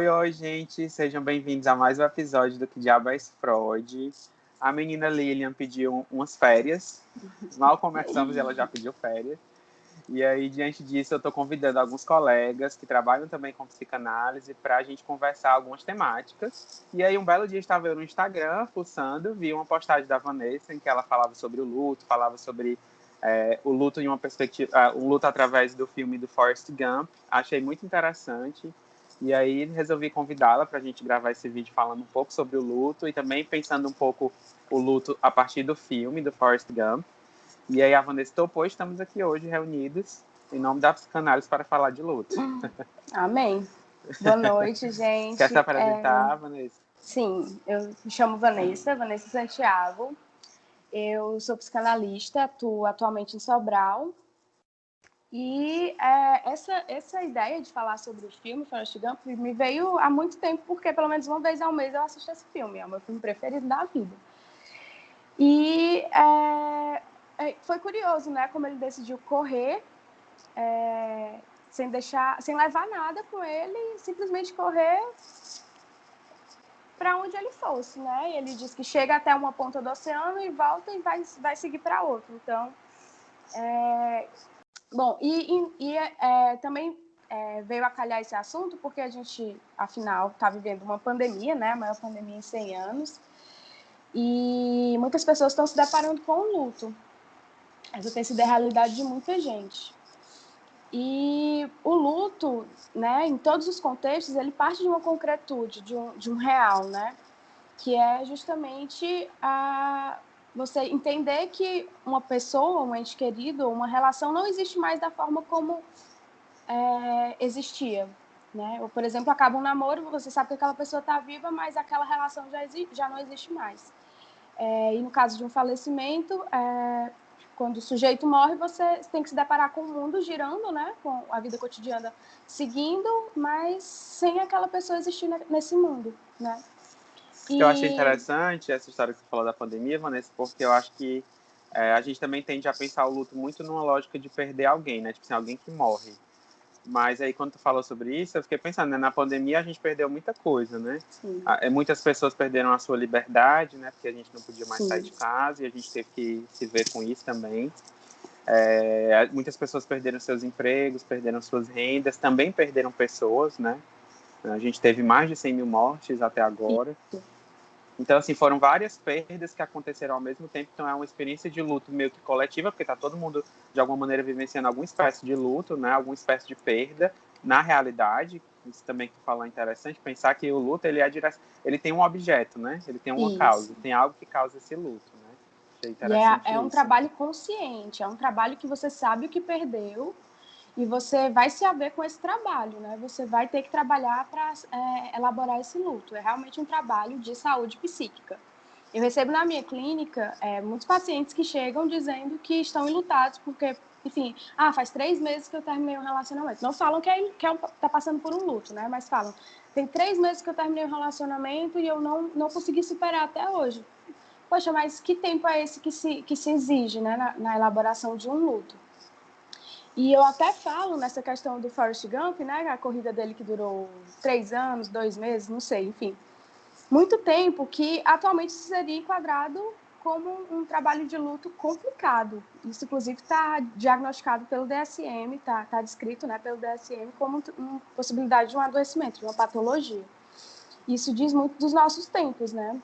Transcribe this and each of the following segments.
Oi, gente, sejam bem-vindos a mais um episódio do Que Diabo é esse Freud. A menina Lilian pediu umas férias, mal começamos e ela já pediu férias. E aí, diante disso, eu estou convidando alguns colegas que trabalham também com psicanálise para a gente conversar algumas temáticas. E aí, um belo dia, estava eu no Instagram, fuçando, vi uma postagem da Vanessa em que ela falava sobre o luto, falava sobre o luto em uma perspectiva, o luto através do filme do Forrest Gump. Achei muito interessante. E aí, resolvi convidá-la para a gente gravar esse vídeo falando um pouco sobre o luto e também pensando um pouco o luto a partir do filme do Forrest Gump. E aí a Vanessa topou, estamos aqui hoje reunidos em nome da psicanálise para falar de luto. Amém. Boa noite, gente. Quer se apresentar, Vanessa? Sim, eu me chamo Vanessa Santiago. Eu sou psicanalista, atuo atualmente em Sobral. E essa ideia de falar sobre o filme Forrest Gump me veio há muito tempo, porque pelo menos uma vez ao mês eu assisto esse filme. É o meu filme preferido da vida. E foi curioso, né? Como ele decidiu correr, sem levar nada com ele, simplesmente correr para onde ele fosse, né? Ele diz que chega até uma ponta do oceano e volta e vai seguir para outra. Então, bom, também veio a calhar esse assunto porque a gente, afinal, está vivendo uma pandemia, né? A maior pandemia em 100 anos. E muitas pessoas estão se deparando com o luto. Essa tem sido a realidade de muita gente. E o luto, né, em todos os contextos, ele parte de uma concretude, de um real, né? Que é justamente você entender que uma pessoa, um ente querido, uma relação não existe mais da forma como existia, né? Ou, por exemplo, acaba um namoro, você sabe que aquela pessoa está viva, mas aquela relação já não existe mais. E no caso de um falecimento, quando o sujeito morre, você tem que se deparar com o mundo girando, né? Com a vida cotidiana seguindo, mas sem aquela pessoa existir nesse mundo, né? Eu achei interessante essa história que você falou da pandemia, Vanessa, porque eu acho que a gente também tende a pensar o luto muito numa lógica de perder alguém, né? Tipo assim, alguém que morre. Mas aí, quando tu falou sobre isso, eu fiquei pensando, né? Na pandemia a gente perdeu muita coisa, né? Muitas pessoas perderam a sua liberdade, né? Porque a gente não podia mais sair de casa e a gente teve que se ver com isso também. Muitas pessoas perderam seus empregos, perderam suas rendas, também perderam pessoas, né? A gente teve mais de 100 mil mortes até agora. Então, assim, foram várias perdas que aconteceram ao mesmo tempo. Então, é uma experiência de luto meio que coletiva, porque está todo mundo, de alguma maneira, vivenciando alguma espécie de luto, né? Alguma espécie de perda na realidade. Isso também que tu falou é interessante, pensar que o luto, ele tem um objeto, né? Ele tem uma causa, tem algo que causa esse luto, né? Achei interessante é um trabalho consciente, é um trabalho que você sabe o que perdeu e você vai se haver com esse trabalho, né? Você vai ter que trabalhar para elaborar esse luto. É realmente um trabalho de saúde psíquica. Eu recebo na minha clínica muitos pacientes que chegam dizendo que estão enlutados porque, enfim, faz 3 meses que eu terminei um relacionamento. Não falam que tá passando por um luto, né? Mas falam, tem 3 meses que eu terminei um relacionamento e eu não consegui superar até hoje. Poxa, mas que tempo é esse que se exige, né, na elaboração de um luto? E eu até falo nessa questão do Forrest Gump, né, a corrida dele que durou 3 anos, 2 meses, não sei, enfim. Muito tempo que atualmente seria enquadrado como um trabalho de luto complicado. Isso, inclusive, está diagnosticado pelo DSM, está descrito, né, pelo DSM como uma possibilidade de um adoecimento, de uma patologia. Isso diz muito dos nossos tempos, né?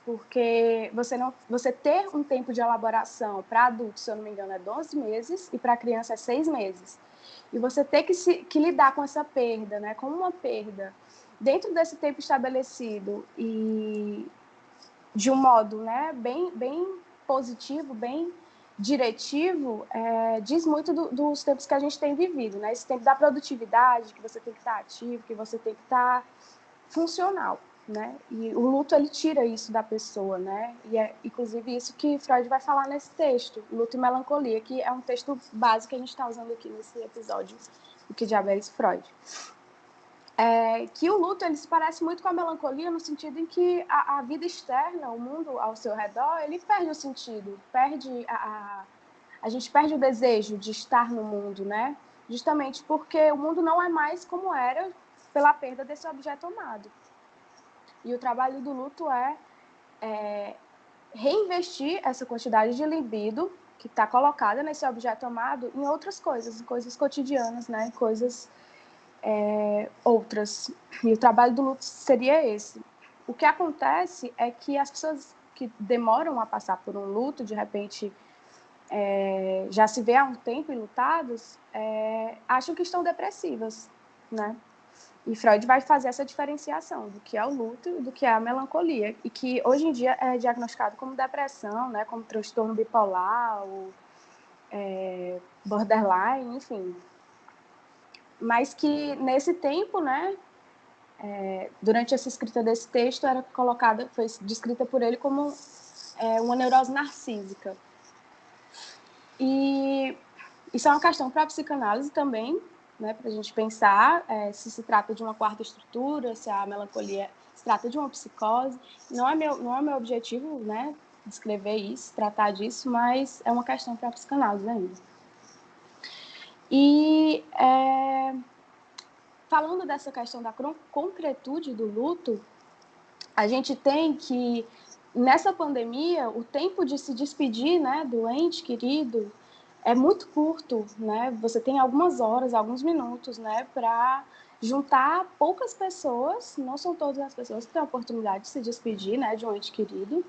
Porque você ter um tempo de elaboração para adulto, se eu não me engano, é 12 meses e para criança é 6 meses. E você ter que lidar com essa perda, né, com uma perda, dentro desse tempo estabelecido e de um modo, né, bem positivo, bem diretivo, diz muito dos tempos que a gente tem vivido, né? Esse tempo da produtividade, que você tem que estar ativo, que você tem que estar funcional, né? E o luto, ele tira isso da pessoa, né? E é inclusive isso que Freud vai falar nesse texto, Luto e Melancolia, que é um texto básico que a gente está usando aqui nesse episódio do Que Diabo é esse, Freud. Que o luto, ele se parece muito com a melancolia no sentido em que a vida externa, o mundo ao seu redor, ele perde o sentido, a gente perde o desejo de estar no mundo, né? Justamente porque o mundo não é mais como era pela perda desse objeto amado. E o trabalho do luto é reinvestir essa quantidade de libido que está colocada nesse objeto amado em outras coisas, em coisas cotidianas, né? Em coisas outras. E o trabalho do luto seria esse. O que acontece é que as pessoas que demoram a passar por um luto, de repente já se vê há um tempo enlutados, acham que estão depressivas, né? E Freud vai fazer essa diferenciação do que é o luto e do que é a melancolia, e que hoje em dia é diagnosticado como depressão, né, como transtorno bipolar, ou borderline, enfim. Mas que nesse tempo, né, durante essa escrita desse texto, foi descrita por ele como uma neurose narcísica. E isso é uma questão para a psicanálise também, né, para a gente pensar se trata de uma quarta estrutura, se a melancolia se trata de uma psicose. Não é meu objetivo, né, descrever isso, tratar disso, mas é uma questão para a psicanálise ainda. E falando dessa questão da concretude do luto, a gente tem que, nessa pandemia, o tempo de se despedir, né, do ente querido é muito curto, né? Você tem algumas horas, alguns minutos, né, para juntar poucas pessoas, não são todas as pessoas que têm a oportunidade de se despedir, né, de um ente querido,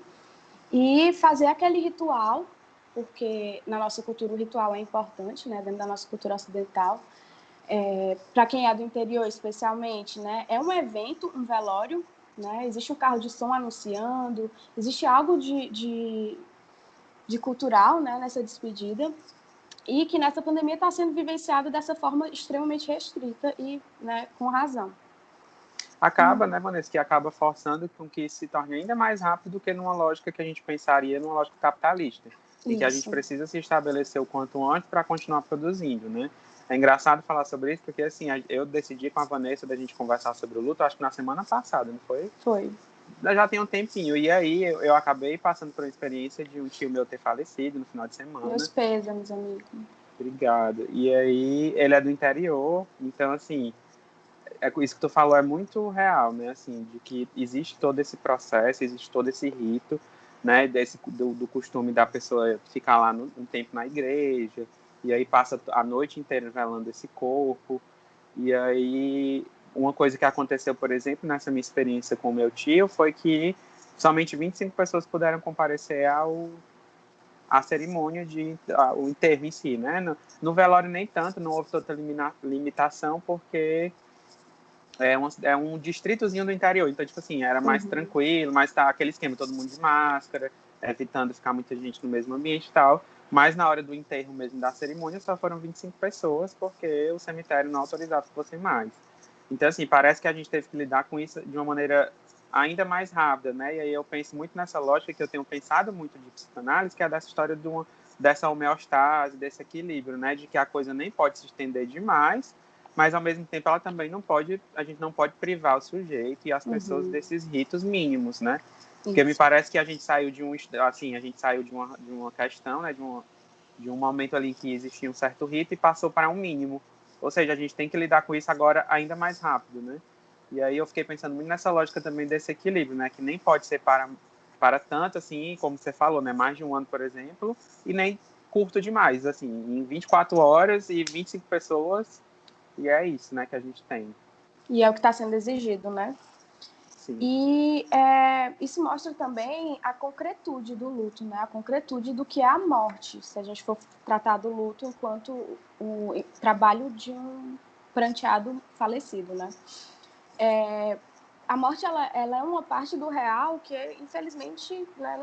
e fazer aquele ritual, porque na nossa cultura o ritual é importante, né, dentro da nossa cultura ocidental. Para quem é do interior, especialmente, né, é um evento, um velório, né? Existe um carro de som anunciando, existe algo de cultural, né, nessa despedida, e que nessa pandemia está sendo vivenciado dessa forma extremamente restrita e, né, com razão. Acaba, né, Vanessa, que acaba forçando com que isso se torne ainda mais rápido do que numa lógica que a gente pensaria numa lógica capitalista, em que a gente precisa se estabelecer o quanto antes para continuar produzindo, né? É engraçado falar sobre isso, porque assim, eu decidi com a Vanessa da gente conversar sobre o luto, acho que na semana passada, não foi? Foi. Já tem um tempinho, e aí eu acabei passando por uma experiência de um tio meu ter falecido no final de semana. Meus pêsames, amigo. Obrigado. E aí, ele é do interior, então assim, isso que tu falou é muito real, né? Assim, de que existe todo esse processo, existe todo esse rito, né? Do costume da pessoa ficar lá um tempo na igreja, e aí passa a noite inteira velando esse corpo. E aí, uma coisa que aconteceu, por exemplo, nessa minha experiência com o meu tio, foi que somente 25 pessoas puderam comparecer à cerimônia o enterro em si, né? No velório nem tanto, não houve tanta limitação, porque é um distritozinho do interior, então, tipo assim, era mais tranquilo, mas tá aquele esquema, todo mundo de máscara, evitando ficar muita gente no mesmo ambiente e tal, mas na hora do enterro mesmo da cerimônia só foram 25 pessoas, porque o cemitério não autorizava que fossem mais. Então, assim, parece que a gente teve que lidar com isso de uma maneira ainda mais rápida, né? E aí eu penso muito nessa lógica que eu tenho pensado muito de psicanálise, que é dessa história dessa homeostase, desse equilíbrio, né? De que a coisa nem pode se estender demais, mas ao mesmo tempo a gente não pode privar o sujeito e as pessoas desses ritos mínimos, né? Porque me parece que a gente saiu de uma questão, né? De um momento ali em que existia um certo rito e passou para um mínimo. Ou seja, a gente tem que lidar com isso agora ainda mais rápido, né? E aí eu fiquei pensando muito nessa lógica também desse equilíbrio, né? Que nem pode ser para tanto, assim, como você falou, né? Mais de um ano, por exemplo, e nem curto demais, assim, em 24 horas e 25 pessoas, e é isso, né, que a gente tem. E é o que está sendo exigido, né? Sim. E isso mostra também a concretude do luto, né? A concretude do que é a morte, se a gente for tratar do luto enquanto o trabalho de um pranteado falecido, né? A morte ela é uma parte do real que, infelizmente, né,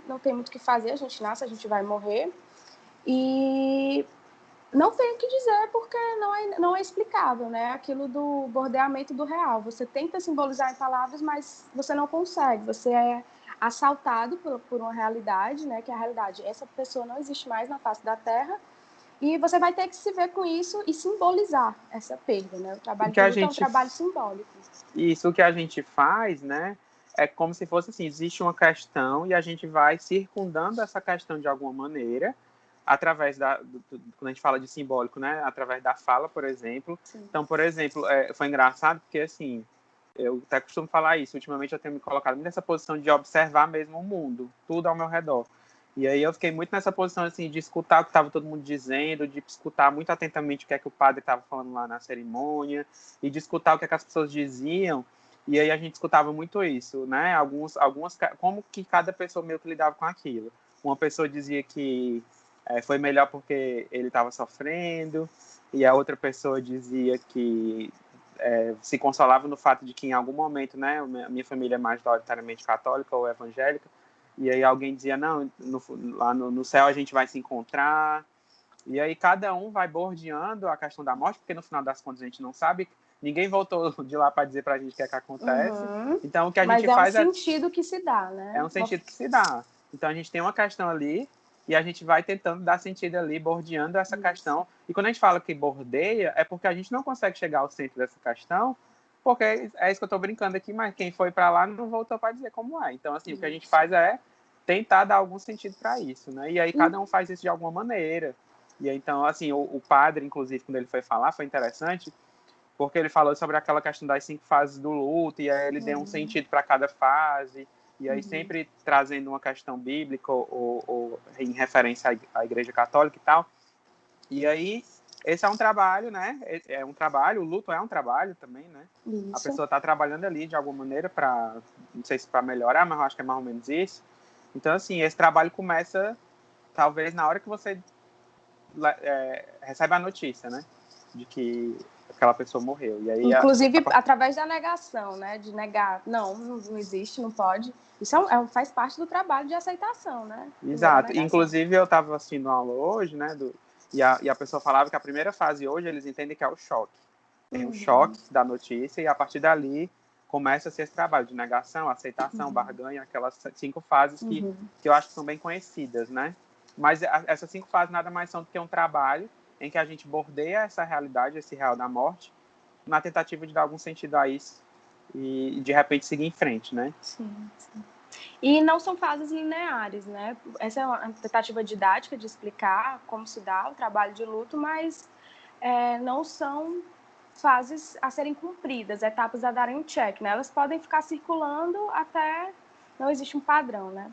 não tem muito o que fazer. A gente nasce, a gente vai morrer. E não tem o que dizer porque não é explicável, né? Aquilo do bordeamento do real. Você tenta simbolizar em palavras, mas você não consegue. Você é assaltado por uma realidade, né? Que é a realidade. Essa pessoa não existe mais na face da Terra. E você vai ter que se ver com isso e simbolizar essa perda, né? O trabalho de luto é um trabalho simbólico. Isso que a gente faz, né? É como se fosse assim, existe uma questão e a gente vai circundando essa questão de alguma maneira, através quando a gente fala de simbólico, né? Através da fala, por exemplo. Sim. Então, por exemplo, foi engraçado porque, assim, eu até costumo falar isso, ultimamente eu tenho me colocado muito nessa posição de observar mesmo o mundo, tudo ao meu redor. E aí eu fiquei muito nessa posição, assim, de escutar o que estava todo mundo dizendo, de escutar muito atentamente o que é que o padre estava falando lá na cerimônia, e de escutar o que é que as pessoas diziam. E aí a gente escutava muito isso, né? Como que cada pessoa meio que lidava com aquilo. Uma pessoa dizia que foi melhor porque ele estava sofrendo, e a outra pessoa dizia que se consolava no fato de que em algum momento, né, a minha família é majoritariamente católica ou evangélica, e aí alguém dizia, não, lá no céu a gente vai se encontrar, e aí cada um vai bordeando a questão da morte, porque no final das contas a gente não sabe, ninguém voltou de lá para dizer para a gente o que é que acontece, então o que a gente faz é um sentido que se dá, né? É um sentido que se dá. Então a gente tem uma questão ali e a gente vai tentando dar sentido ali, bordeando essa questão. E quando a gente fala que bordeia, é porque a gente não consegue chegar ao centro dessa questão, porque é isso que eu estou brincando aqui, mas quem foi para lá não voltou para dizer como é. Então, assim, o que a gente faz é tentar dar algum sentido para isso, né? E aí cada um faz isso de alguma maneira. E aí, então, assim, o padre, inclusive, quando ele foi falar, foi interessante, porque ele falou sobre aquela questão das 5 fases do luto, e aí ele deu um sentido para cada fase, e aí sempre trazendo uma questão bíblica ou em referência à Igreja Católica e tal. E aí, esse é um trabalho, né? É um trabalho, o luto é um trabalho também, né? Isso. A pessoa está trabalhando ali de alguma maneira para, não sei se para melhorar, mas eu acho que é mais ou menos isso. Então, assim, esse trabalho começa, talvez, na hora que você recebe a notícia, né? De que aquela pessoa morreu. E aí, inclusive, através da negação, né? De negar, não existe, não pode. Isso faz parte do trabalho de aceitação, né? Exato. Inclusive, eu estava assistindo uma aula hoje, né? E a pessoa falava que a primeira fase hoje, eles entendem que é o choque. Tem o choque da notícia e, a partir dali, começa-se esse trabalho de negação, aceitação, barganha, aquelas 5 fases que eu acho que são bem conhecidas, né? Mas essas 5 fases nada mais são do que um trabalho em que a gente bordeia essa realidade, esse real da morte, na tentativa de dar algum sentido a isso e, de repente, seguir em frente, né? Sim, sim. E não são fases lineares, né? Essa é uma tentativa didática de explicar como se dá o trabalho de luto, mas não são fases a serem cumpridas, etapas a darem um check, né? Elas podem ficar circulando até não existe um padrão, né?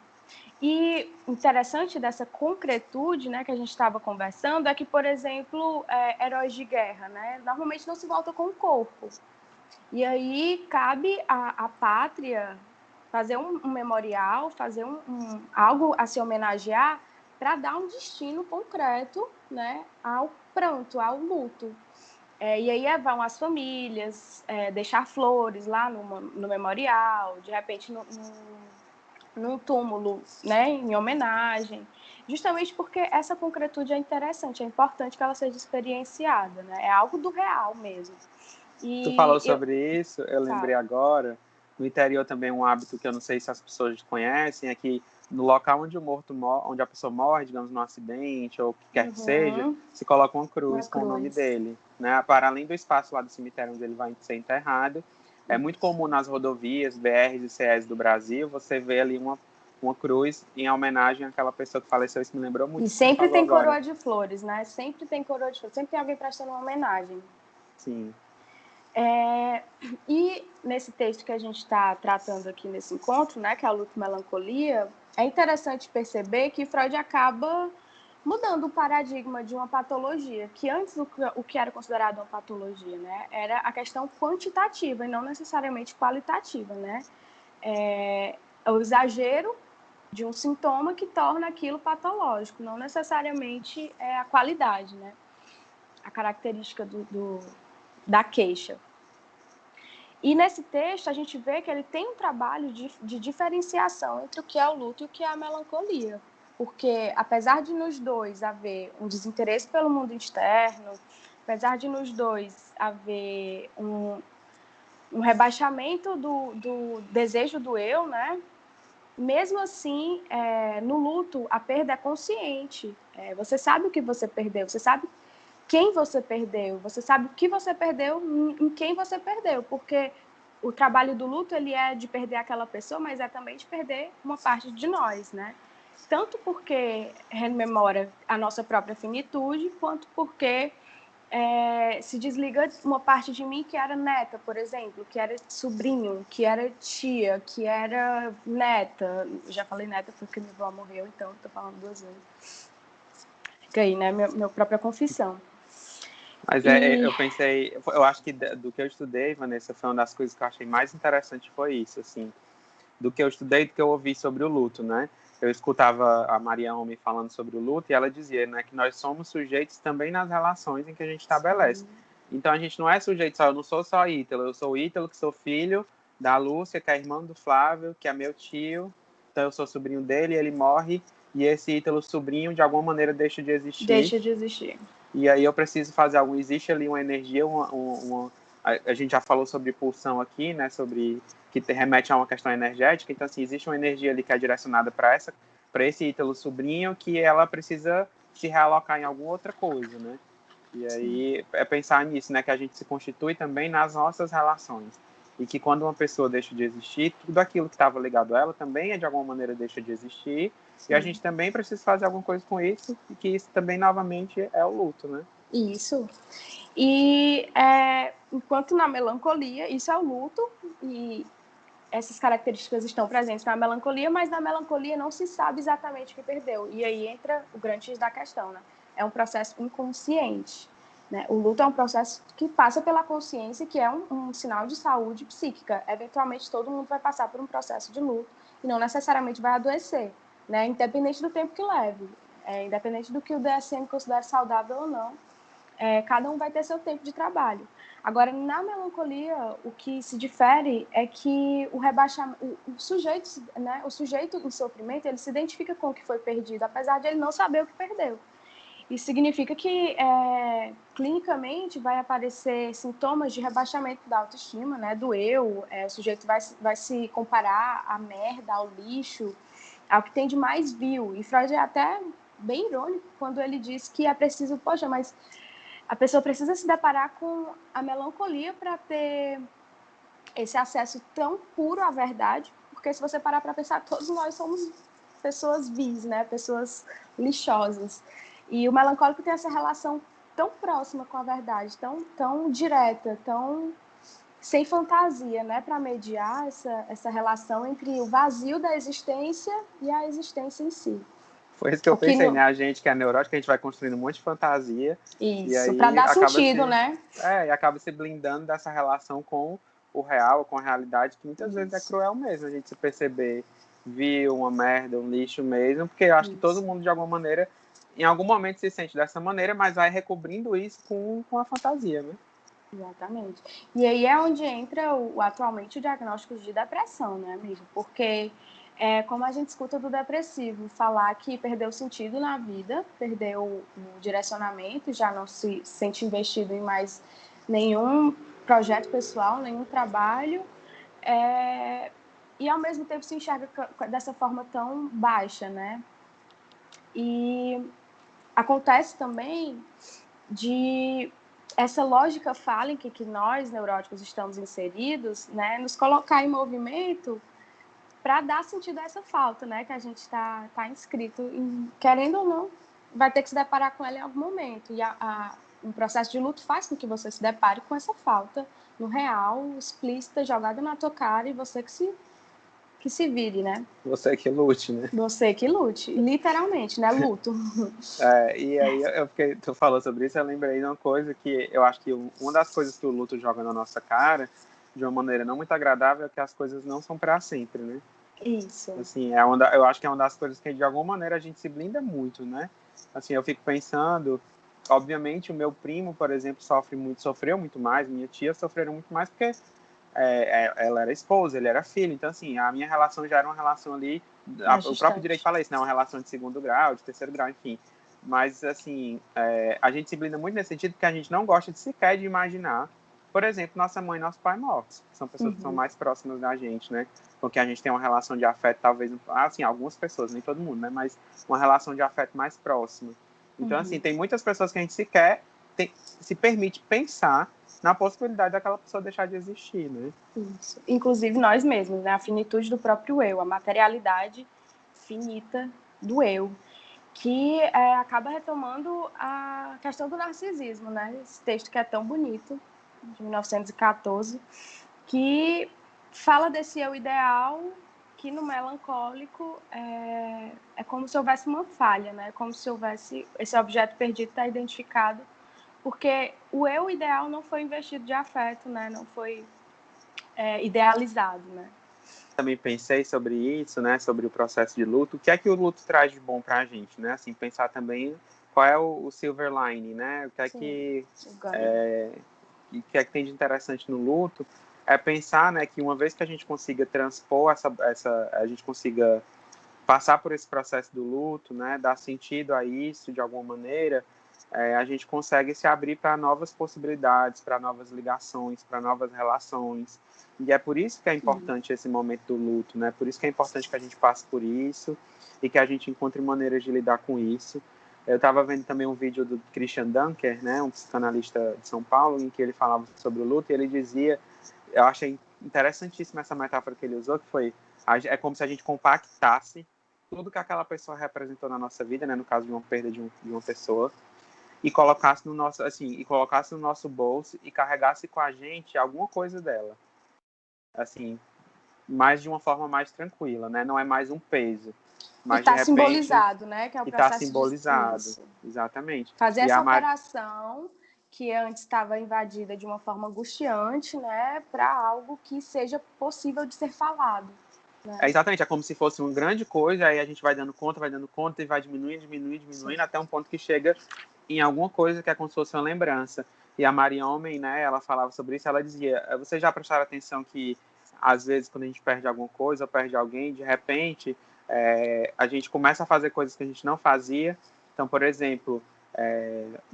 E interessante dessa concretude, né, que a gente estava conversando, é que, por exemplo, heróis de guerra, né, normalmente não se volta com o corpo. E aí cabe à pátria fazer um memorial, fazer algo a se homenagear para dar um destino concreto, né, ao pranto, ao luto. E aí vão as famílias deixar flores lá no memorial, de repente num túmulo, né, em homenagem, justamente porque essa concretude é interessante, é importante que ela seja experienciada, né? É algo do real mesmo. Tu falou sobre isso, eu lembrei agora, no interior também um hábito que eu não sei se as pessoas conhecem, é que no local onde onde a pessoa morre, digamos, num acidente ou o que quer que seja, se coloca uma cruz com o nome dele, né? Para além do espaço lá do cemitério onde ele vai ser enterrado, é muito comum nas rodovias, BRs e CEs do Brasil, você vê ali uma cruz em homenagem àquela pessoa que faleceu. Isso me lembrou muito. E sempre tem coroa de flores, né? Sempre tem coroa de flores, sempre tem alguém prestando uma homenagem. Sim. E nesse texto que a gente está tratando aqui nesse encontro, né, que é o luto e melancolia, é interessante perceber que Freud acaba mudando o paradigma de uma patologia, que antes o que era considerado uma patologia, né, era a questão quantitativa e não necessariamente qualitativa, né? O exagero de um sintoma que torna aquilo patológico, não necessariamente a qualidade, né? A característica da queixa. E nesse texto a gente vê que ele tem um trabalho de diferenciação entre o que é o luto e o que é a melancolia. Porque apesar de nos dois haver um desinteresse pelo mundo externo, apesar de nos dois haver um rebaixamento do desejo do eu, né? Mesmo assim, no luto, a perda é consciente. Você sabe o que você perdeu, você sabe quem você perdeu, você sabe o que você perdeu, em quem você perdeu, porque o trabalho do luto ele é de perder aquela pessoa, mas é também de perder uma parte de nós, né? tanto porque rememora a nossa própria finitude, quanto porque se desliga uma parte de mim que era neta, por exemplo, que era sobrinho, que era tia, que era neta. Já falei neta porque minha avó morreu, então estou falando 2 vezes. Fica aí, né? Minha própria confissão. Mas eu pensei, eu acho que do que eu estudei, Vanessa, foi uma das coisas que eu achei mais interessante foi isso, assim, do que eu estudei, do que eu ouvi sobre o luto, né? Eu escutava a Maria Homem falando sobre o luto e ela dizia, né, que nós somos sujeitos também nas relações em que a gente estabelece. Então a gente não é sujeito só, eu não sou só Ítalo, eu sou Ítalo, que sou filho da Lúcia, que é irmã do Flávio, que é meu tio, então eu sou sobrinho dele, ele morre, e esse Ítalo sobrinho de alguma maneira deixa de existir. Deixa de existir. E aí eu preciso fazer algo, existe ali uma energia, a gente já falou sobre pulsão aqui, né, sobre que remete a uma questão energética, então assim, existe uma energia ali que é direcionada para esse Ítalo sobrinho, que ela precisa se realocar em alguma outra coisa, né? E aí é pensar nisso, né, que a gente se constitui também nas nossas relações. E que quando uma pessoa deixa de existir, tudo aquilo que estava ligado a ela também de alguma maneira deixa de existir. Sim. E a gente também precisa fazer alguma coisa com isso, e que isso também, novamente, é o luto, né? Isso. E enquanto na melancolia, isso é o luto, e essas características estão presentes na melancolia, mas na melancolia não se sabe exatamente o que perdeu. E aí entra o grande X da questão, né? É um processo inconsciente. Né? O luto é um processo que passa pela consciência, que é um sinal de saúde psíquica. Eventualmente, todo mundo vai passar por um processo de luto e não necessariamente vai adoecer, né? Independente do tempo que leve, independente do que o DSM considere saudável ou não, cada um vai ter seu tempo de trabalho. Agora, na melancolia, o que se difere é que o rebaixamento, o sujeito em sofrimento, ele se identifica com o que foi perdido, apesar de ele não saber o que perdeu. Isso significa que, clinicamente, vai aparecer sintomas de rebaixamento da autoestima, né, do eu, o sujeito vai se comparar à merda, ao lixo, ao que tem de mais vil. E Freud é até bem irônico quando ele diz que é preciso, poxa, mas a pessoa precisa se deparar com a melancolia para ter esse acesso tão puro à verdade, porque se você parar para pensar, todos nós somos pessoas vis, né? Pessoas lixosas. E o melancólico tem essa relação tão próxima com a verdade, tão direta, tão sem fantasia, né? Para mediar essa relação entre o vazio da existência e a existência em si. Foi isso que eu pensei, né? A gente que é neurótico, a gente vai construindo um monte de fantasia. Isso, para dar sentido, né? E acaba se blindando dessa relação com o real, com a realidade, que muitas vezes é cruel mesmo, a gente se perceber vil, uma merda, um lixo mesmo, porque eu acho que todo mundo, de alguma maneira, em algum momento se sente dessa maneira, mas vai recobrindo isso com a fantasia, né? Exatamente. E aí é onde entra atualmente o diagnóstico de depressão, né, amigo? Porque como a gente escuta do depressivo falar que perdeu sentido na vida, perdeu o direcionamento, já não se sente investido em mais nenhum projeto pessoal, nenhum trabalho, e ao mesmo tempo se enxerga dessa forma tão baixa, né? E acontece também de essa lógica falha em que nós, neuróticos, estamos inseridos, né, nos colocar em movimento para dar sentido a essa falta, né, que a gente está inscrito, e, querendo ou não, vai ter que se deparar com ela em algum momento. E um processo de luto faz com que você se depare com essa falta no real, explícita, jogada na tua cara, e você que se vire, né? Você que lute, né? Você que lute, literalmente, né? Luto. E aí tu falou sobre isso, eu lembrei de uma coisa que eu acho que uma das coisas que o luto joga na nossa cara, de uma maneira não muito agradável, é que as coisas não são para sempre, né? Isso. Assim, eu acho que é uma das coisas que de alguma maneira a gente se blinda muito, né? Assim, eu fico pensando, obviamente o meu primo, por exemplo, sofreu muito mais, minha tia sofreram muito mais porque ela era esposa, ele era filho, então assim, a minha relação já era uma relação ali, o próprio direito fala isso, né? Uma relação de segundo grau, de terceiro grau, enfim. Mas assim, a gente se blinda muito nesse sentido porque a gente não gosta sequer de imaginar, por exemplo, nossa mãe e nosso pai mortos, que são pessoas que são mais próximas da gente, né? Com quem a gente tem uma relação de afeto, talvez, assim, algumas pessoas, nem todo mundo, né? Mas uma relação de afeto mais próxima. Então, assim, tem muitas pessoas que a gente sequer se permite pensar na possibilidade daquela pessoa deixar de existir, né? Isso. Inclusive nós mesmos, né? A finitude do próprio eu, a materialidade finita do eu, que acaba retomando a questão do narcisismo, né? Esse texto que é tão bonito, de 1914, que fala desse eu ideal, que no melancólico é como se houvesse uma falha, né? Como se houvesse esse objeto perdido está identificado, porque o eu ideal não foi investido de afeto, né? Não foi idealizado, né? Também pensei sobre isso, né, sobre o processo de luto. O que é que o luto traz de bom para a gente, né? Assim, pensar também qual é o silver lining, né? O que é que tem de interessante no luto é pensar, né, que uma vez que a gente consiga transpor a gente consiga passar por esse processo do luto, né, dar sentido a isso de alguma maneira, a gente consegue se abrir para novas possibilidades, para novas ligações, para novas relações. E é por isso que é importante esse momento do luto, né? Por isso que é importante que a gente passe por isso e que a gente encontre maneiras de lidar com isso. Eu estava vendo também um vídeo do Christian Dunker, né, um psicanalista de São Paulo, em que ele falava sobre o luto e ele dizia, eu achei interessantíssima essa metáfora que ele usou, que foi, é como se a gente compactasse tudo que aquela pessoa representou na nossa vida, né, no caso de uma perda de uma pessoa, e colocasse no nosso, assim, e colocasse no nosso bolso e carregasse com a gente alguma coisa dela, assim, mas de uma forma mais tranquila, né? Não é mais um peso, E mas de está repente simbolizado, né? Que é o está processo de simbolizado, isso. exatamente. Fazer E essa a operação que antes estava invadida de uma forma angustiante, né, para algo que seja possível de ser falado. Né? Exatamente, é como se fosse uma grande coisa, aí a gente vai dando conta e vai diminuindo, Sim. até um ponto que chega em alguma coisa que é como se fosse uma lembrança. E a Maria Homem, né, ela falava sobre isso, ela dizia, vocês já prestaram atenção que, às vezes, quando a gente perde alguma coisa, ou perde alguém, de repente, a gente começa a fazer coisas que a gente não fazia. Então, por exemplo,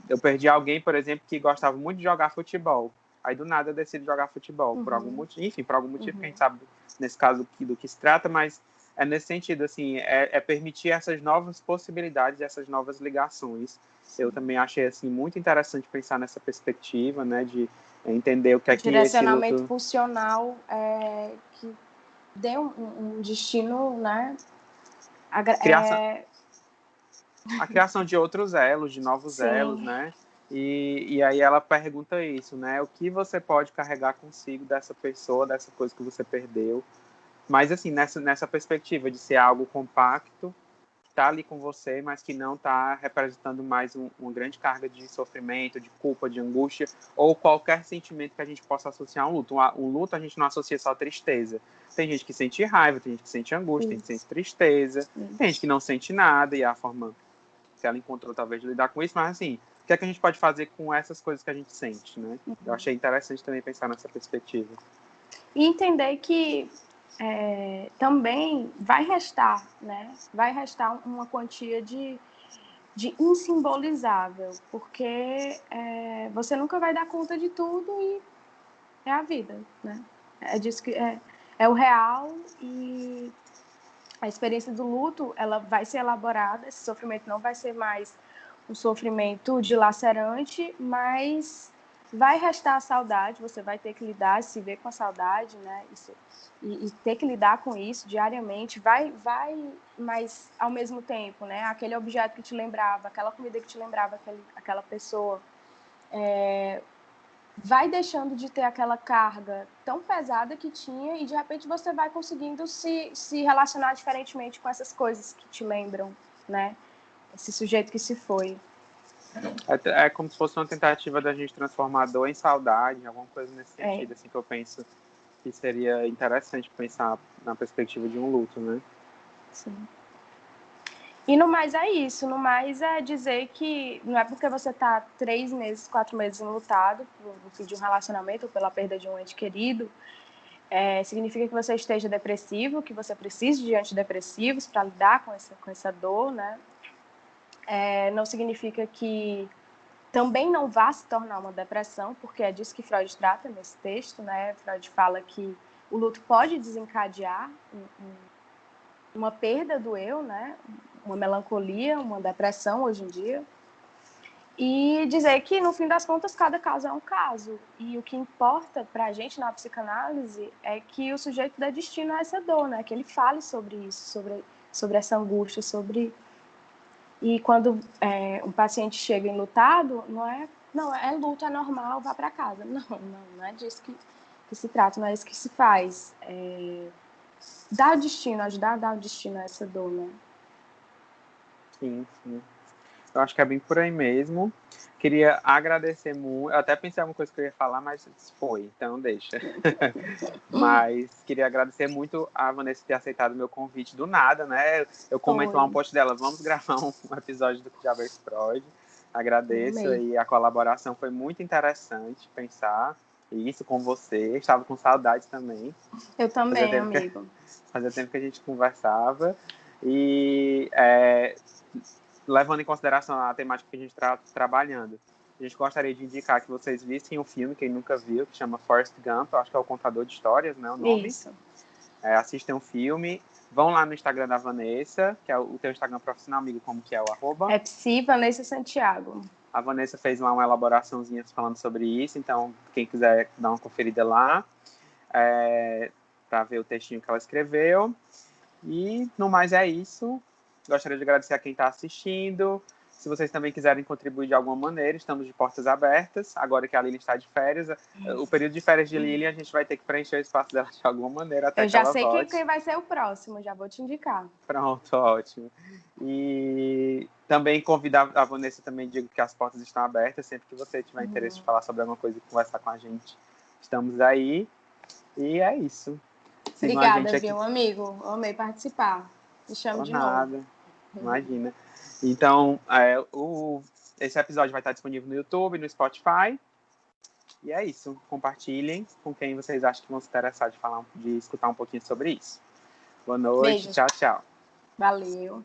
eu perdi alguém, por exemplo, que gostava muito de jogar futebol. Aí, do nada, eu decido jogar futebol, por algum motivo, enfim, por algum motivo que a gente sabe, nesse caso, do que se trata, mas é nesse sentido, assim, permitir essas novas possibilidades, essas novas ligações. Eu também achei, assim, muito interessante pensar nessa perspectiva, né, de entender o que é que esse Direcionamento luto... funcional que dê um destino, né? A criação de outros elos, de novos elos, Sim. né? E aí ela pergunta isso, né? O que você pode carregar consigo dessa pessoa, dessa coisa que você perdeu? Mas, assim, nessa perspectiva de ser algo compacto, que está ali com você, mas que não está representando mais uma grande carga de sofrimento, de culpa, de angústia, ou qualquer sentimento que a gente possa associar a um luto. Um luto a gente não associa só tristeza. Tem gente que sente raiva, tem gente que sente angústia, tem gente que sente tristeza, tem gente que não sente nada, e a forma que ela encontrou talvez de lidar com isso, mas assim, o que é que a gente pode fazer com essas coisas que a gente sente, né? Eu achei interessante também pensar nessa perspectiva. E entender que também vai restar, né? Vai restar uma quantia de insimbolizável, porque você nunca vai dar conta de tudo e é a vida, né? É disso que é o real e a experiência do luto, ela vai ser elaborada, esse sofrimento não vai ser mais um sofrimento dilacerante, mas vai restar a saudade, você vai ter que lidar, se ver com a saudade, né? E ter que lidar com isso diariamente, vai, mas ao mesmo tempo, né? Aquele objeto que te lembrava, aquela comida que te lembrava aquela pessoa, vai deixando de ter aquela carga tão pesada que tinha e de repente você vai conseguindo se relacionar diferentemente com essas coisas que te lembram, né? Esse sujeito que se foi. É como se fosse uma tentativa da gente transformar dor em saudade, alguma coisa nesse sentido, assim, que eu penso que seria interessante pensar na perspectiva de um luto, né? Sim. E no mais é isso, no mais é dizer que não é porque você está 3 meses, 4 meses enlutado no fim de um relacionamento ou pela perda de um ente querido, significa que você esteja depressivo, que você precise de antidepressivos para lidar com essa dor, né? Não significa que também não vá se tornar uma depressão, porque é disso que Freud trata nesse texto, né? Freud fala que o luto pode desencadear uma perda do eu, né? Uma melancolia, uma depressão hoje em dia. E dizer que, no fim das contas, cada caso é um caso. E o que importa para a gente na psicanálise é que o sujeito dê destino a essa dor, né? Que ele fale sobre isso, sobre sobre essa angústia, sobre... E quando um paciente chega enlutado, não é luto, é normal, vá para casa. Não é disso que se trata, não é isso que se faz. Dar o destino, ajudar a dar o destino a essa dor, né? Sim, sim. Eu acho que é bem por aí mesmo. Queria agradecer muito. Eu até pensei em alguma coisa que eu ia falar, mas foi, então deixa. Mas queria agradecer muito a Vanessa ter aceitado o meu convite do nada, né? Eu comento lá um post dela, vamos gravar um episódio do Que Diabo é esse Freud. Agradeço e a colaboração foi muito interessante pensar isso com você. Estava com saudade também. Eu também, amigo. Fazia tempo que a gente conversava. E levando em consideração a temática que a gente está trabalhando, a gente gostaria de indicar que vocês vissem um filme, quem nunca viu, que chama Forrest Gump, eu acho que é o Contador de Histórias, né, o nome. Isso. Assistam o filme, vão lá no Instagram da Vanessa, que é o teu Instagram profissional, amigo, como que é o arroba? É Psi Vanessa Santiago. A Vanessa fez lá uma elaboraçãozinha falando sobre isso, então quem quiser dar uma conferida lá, para ver o textinho que ela escreveu. E no mais é isso. Gostaria de agradecer a quem está assistindo. Se vocês também quiserem contribuir de alguma maneira, estamos de portas abertas. Agora que a Lili está de férias, o período de férias de Lili, a gente vai ter que preencher o espaço dela de alguma maneira até que ela volte. Eu já sei quem vai ser o próximo, já vou te indicar. Pronto, ótimo. E também convidar a Vanessa, também digo que as portas estão abertas. Sempre que você tiver interesse de falar sobre alguma coisa e conversar com a gente, estamos aí. E é isso. Obrigada, viu, amigo? Amei participar. Me chame de novo. Imagina. Então, esse episódio vai estar disponível no YouTube, no Spotify. E é isso. Compartilhem com quem vocês acham que vão se interessar de escutar um pouquinho sobre isso. Boa noite. Beijos. Tchau, tchau. Valeu.